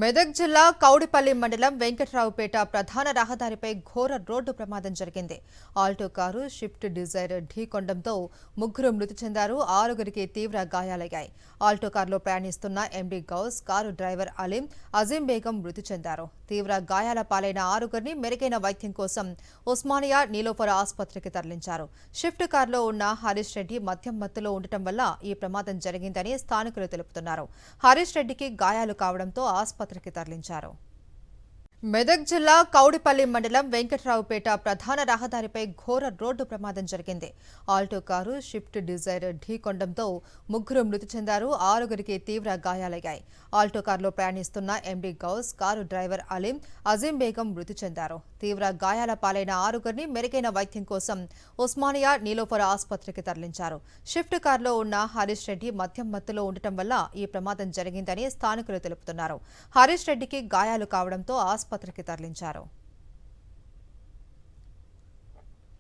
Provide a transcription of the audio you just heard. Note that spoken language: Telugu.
మెదక్ జిల్లా కౌడిపల్లి మండలం వెంకట్రావుపేట ప్రధాన రహదారిపై ఘోర రోడ్డు ప్రమాదం జరిగింది. ఆల్టో కారు షిఫ్ట్ డిజైర్ ఢీకొనడంతో ముగ్గురు మృతి చెందారు, ఆరుగురికి తీవ్ర గాయాలయ్యాయి. ఆల్టో కారులో ప్రయాణిస్తున్న ఎండి గౌస్, కారు డ్రైవర్ అలీం, అజీం బేగం మృతి చెందారు. తీవ్ర గాయాల పాలైన ఆరుగురిని మెరుగైన వైద్యం కోసం ఉస్మానియా నీలోఫర్ ఆసుపత్రికి తరలించారు. షిఫ్ట్ కారులో ఉన్న హరీష్ రెడ్డి మద్యం మత్తులో ఉండటం వల్ల ఈ ప్రమాదం జరిగిందని స్థానికులు తెలుపుతున్నారు. హరీష్ రెడ్డికి గాయాలు కావడంతో ఆసుపత్రికి తరలించారు. మెదక్ జిల్లా కౌడిపల్లి మండలం వెంకట్రావుపేట ప్రధాన రహదారిపై ఘోర రోడ్డు ప్రమాదం జరిగింది. ఆల్టో కారు షిఫ్ట్ డిజైర్ ఢీకొనడంతో ముగ్గురు మృతి చెందారు, ఆరుగురికి తీవ్ర గాయాలయ్యాయి. ఆల్టో కారులో ప్రయాణిస్తున్న ఎండి గౌస్, కారు డ్రైవర్ అలీం, అజీం బేగం మృతి చెందారు. తీవ్ర గాయాల పాలైన ఆరుగురిని మెరుగైన వైద్యం కోసం ఉస్మానియా నీలోఫర్ ఆసుపత్రికి తరలించారు. షిఫ్ట్ కారులో ఉన్న హరీష్ రెడ్డి మద్యం మత్తులో ఉండటం వల్ల ఈ ప్రమాదం జరిగిందని స్థానికులు తెలుపుతున్నారు. హరీష్ రెడ్డికి గాయాలు కావడంతో ఆసుపత్రికి తరలించారు.